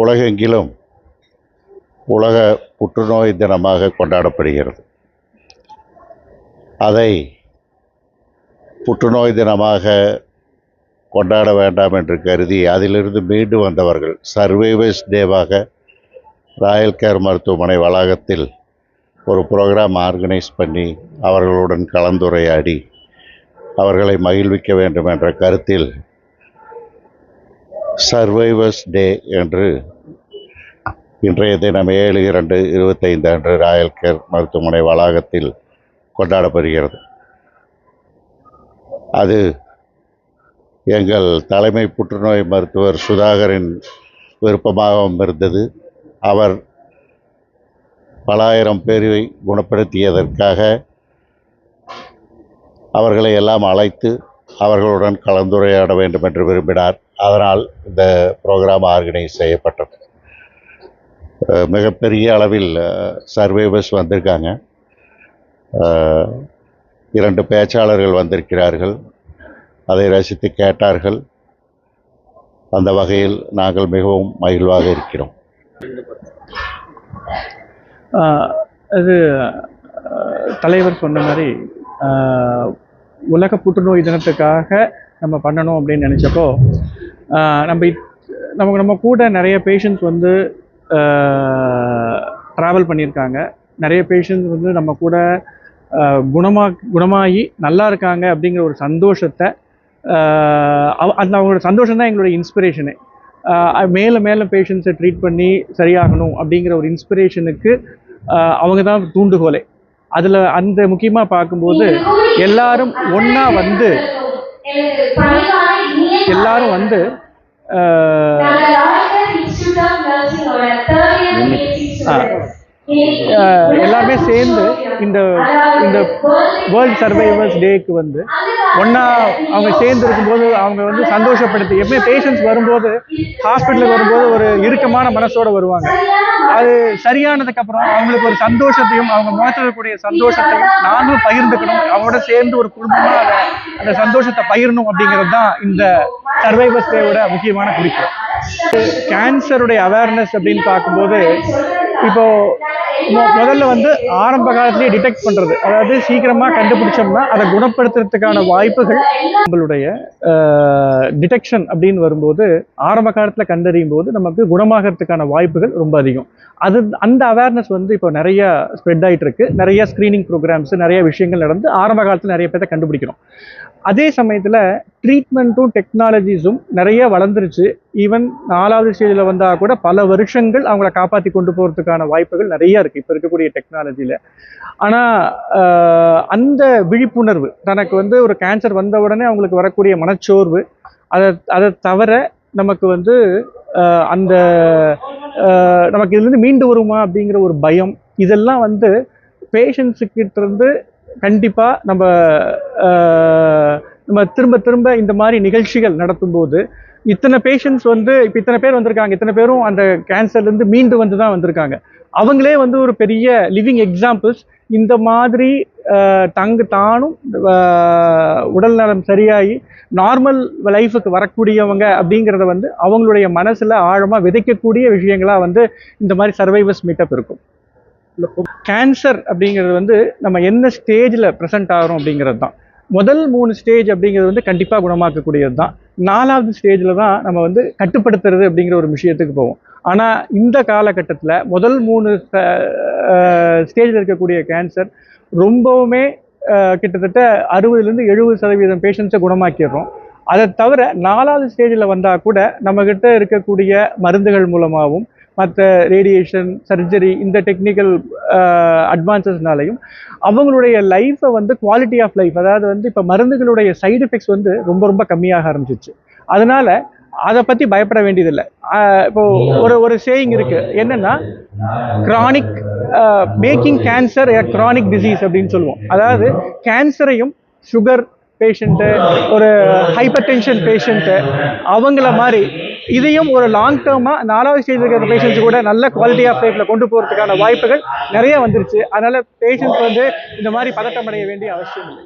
உலகெங்கிலும் உலக புற்றுநோய் தினமாக கொண்டாடப்படுகிறது. அதை புற்றுநோய் தினமாக கொண்டாட வேண்டாம் என்று கருதி அதிலிருந்து மீண்டு வந்தவர்கள் சர்வைவர்ஸ் டேவாக ராயல் கேர் மருத்துவமனை வளாகத்தில் ஒரு ப்ரோக்ராம் ஆர்கனைஸ் பண்ணி அவர்களுடன் கலந்துரையாடி அவர்களை மகிழ்விக்க வேண்டும் என்ற கருத்தில் சர்வைவர்ஸ் டே என்று இன்றைய தினம் 7/2/25 அன்று ராயல் கேர் மருத்துவமனை வளாகத்தில் கொண்டாடப்படுகிறது. அது எங்கள் தலைமை புற்றுநோய் மருத்துவர் சுதாகரின் விருப்பமாகவும் இருந்தது. அவர் பல ஆயிரம் பேரை குணப்படுத்தியதற்காக அவர்களை எல்லாம் அழைத்து அவர்களுடன் கலந்துரையாட வேண்டும் என்று விரும்பினார். அதனால் இந்த ப்ரோக்ராம் ஆர்கனைஸ் செய்யப்பட்டது. மிகப்பெரிய அளவில் சர்வைவர்ஸ் வந்திருக்காங்க. 2 பேச்சாளர்கள் வந்திருக்கிறார்கள். அதை ரசித்து கேட்டார்கள். அந்த வகையில் நாங்கள் மிகவும் மகிழ்வாக இருக்கிறோம். அது தலைவர் சொன்ன மாதிரி உலக புற்றுநோய் தினத்துக்காக நம்ம பண்ணணும் அப்படின்னு நினச்சப்போ நம்ம கூட நிறைய பேஷண்ட்ஸ் வந்து ட்ராவல் பண்ணியிருக்காங்க. நிறைய பேஷண்ட்ஸ் வந்து நம்ம கூட குணமாகி நல்லா இருக்காங்க அப்படிங்கிற ஒரு சந்தோஷத்தை அந்த அவங்களோட சந்தோஷம் தான் எங்களோட இன்ஸ்பிரேஷனு. மேலே பேஷண்ட்ஸை ட்ரீட் பண்ணி சரியாகணும் அப்படிங்கிற ஒரு இன்ஸ்பிரேஷனுக்கு அவங்க தான் தூண்டுகோலை. அதில் அந்த முக்கியமாக பார்க்கும்போது எல்லாரும் ஒன்றா வந்து எல்லாருமே சேர்ந்து இந்த வேர்ல்ட் சர்வைவர்ஸ் டேக்கு வந்து ஒன்றா அவங்க சேர்ந்து இருக்கும்போது அவங்க வந்து சந்தோஷப்படுத்தி, எப்பவுமே பேஷண்ட்ஸ் வரும்போது ஹாஸ்பிட்டலுக்கு வரும்போது ஒரு இறுக்கமான மனசோடு வருவாங்க. அது சரியானதுக்கப்புறம் அவங்களுக்கு ஒரு சந்தோஷத்தையும் அவங்க முகத்திடக்கூடிய சந்தோஷத்தையும் நாங்களும் பகிர்ந்துக்கணும், அவங்களோட சேர்ந்து ஒரு குடும்பமாக அந்த சந்தோஷத்தை பகிரணும் அப்படிங்கிறது தான் இந்த சர்வைவர்ஸ் டேவோட முக்கியமான குறிக்கோள். கேன்சருடைய அவேர்னஸ் அப்படின்னு பார்க்கும்போது இப்போ முதல்ல வந்து ஆரம்ப காலத்திலேயே டிடெக்ட் பண்ணுறது, அதாவது சீக்கிரமாக கண்டுபிடிச்சோம்னா அதை குணப்படுத்துறதுக்கான வாய்ப்புகள், நம்மளுடைய டிடெக்ஷன் அப்படின்னு வரும்போது ஆரம்ப காலத்தில் கண்டறியும் போது நமக்கு குணமாகறதுக்கான வாய்ப்புகள் ரொம்ப அதிகம். அந்த அவேர்னஸ் வந்து இப்போ நிறைய ஸ்ப்ரெட் ஆகிட்டு இருக்கு. நிறைய ஸ்க்ரீனிங் ப்ரோக்ராம்ஸ், நிறைய விஷயங்கள் நடந்து ஆரம்ப காலத்தில் நிறைய பேரை கண்டுபிடிக்கிறோம். அதே சமயத்தில் ட்ரீட்மெண்ட்டும் டெக்னாலஜிஸும் நிறைய வளர்ந்துருச்சு. ஈவன் 4வது ஸ்டேஜில் வந்தால் கூட பல வருஷங்கள் அவங்கள காப்பாற்றி கொண்டு போகிறதுக்கான வாய்ப்புகள் நிறையா இருக்குது இப்போ இருக்கக்கூடிய டெக்னாலஜியில். ஆனால் அந்த விழிப்புணர்வு, தனக்கு வந்து ஒரு கேன்சர் வந்த உடனே அவங்களுக்கு வரக்கூடிய மனச்சோர்வு, அதை தவிர நமக்கு வந்து அந்த நமக்கு இதுலேருந்து மீண்டு வருமா அப்படிங்கிற ஒரு பயம், இதெல்லாம் வந்து பேஷண்ட்ஸுக்கிட்ட இருந்து கண்டிப்பாக நம்ம திரும்ப இந்த மாதிரி நிகழ்ச்சிகள் நடத்தும்போது இத்தனை பேஷண்ட்ஸ் வந்து இப்போ இத்தனை பேர் வந்திருக்காங்க, இத்தனை பேரும் அந்த கேன்சர்லேருந்து மீண்டு வந்து தான் வந்திருக்காங்க. அவங்களே வந்து ஒரு பெரிய லிவிங் எக்ஸாம்பிள்ஸ். இந்த மாதிரி தானும் உடல் நலம் சரியாகி நார்மல் லைஃபுக்கு வரக்கூடியவங்க அப்படிங்கிறத வந்து அவங்களுடைய மனசில் ஆழமாக விதைக்கக்கூடிய விஷயங்களாக வந்து இந்த மாதிரி சர்வைவர்ஸ் மீட்டப் இருக்கும். கேன்சர் அப்படிங்கிறது வந்து நம்ம என்ன ஸ்டேஜில் ப்ரெசென்ட் ஆகிறோம் அப்படிங்கிறது தான். முதல் 3 ஸ்டேஜ் அப்படிங்கிறது வந்து கண்டிப்பாக குணமாக்கக்கூடியது தான். 4வது ஸ்டேஜில் தான் நம்ம வந்து கட்டுப்படுத்துறது அப்படிங்கிற ஒரு விஷயத்துக்கு போவோம். ஆனால் இந்த காலகட்டத்தில் முதல் 3 ஸ்டேஜில் இருக்கக்கூடிய கேன்சர் ரொம்பவுமே கிட்டத்தட்ட 60-70% பேஷண்ட்ஸை குணமாக்கிடுறோம். அதை தவிர 4வது ஸ்டேஜில் வந்தால் கூட நம்மக்கிட்ட இருக்கக்கூடிய மருந்துகள் மூலமாகவும் மற்ற ரேடியேஷன், சர்ஜரி, இந்த டெக்னிக்கல் அட்வான்சஸ்னாலையும் அவங்களுடைய லைஃப்பை வந்து குவாலிட்டி ஆஃப் லைஃப், அதாவது வந்து இப்போ மருந்துகளுடைய சைடு எஃபெக்ட்ஸ் வந்து ரொம்ப கம்மியாக ஆரம்பிச்சிச்சு. அதனால அதை பற்றி பயப்பட வேண்டியதில்லை. இப்போது ஒரு சேயிங் இருக்குது, என்னென்னா கிரானிக் மேக்கிங் கேன்சர் எ கிரானிக் டிசீஸ் அப்படின்னு சொல்லுவோம். அதாவது கேன்சரையும் சுகர் பேஷண்ட்டு, ஒரு ஹைப்பர் டென்ஷன் பேஷண்ட்டு, அவங்கள மாதிரி இதையும் ஒரு லாங் டேர்மாக 4வது ஸ்டேஜில் இருக்கிற பேஷண்ட்ஸ் கூட நல்ல குவாலிட்டி ஆஃப் லைஃப்பில் கொண்டு போகிறதுக்கான வாய்ப்புகள் நிறைய வந்துருச்சு. அதனால் பேஷண்ட்ஸ் வந்து இந்த மாதிரி பதட்டமடைய வேண்டிய அவசியம் இல்லை.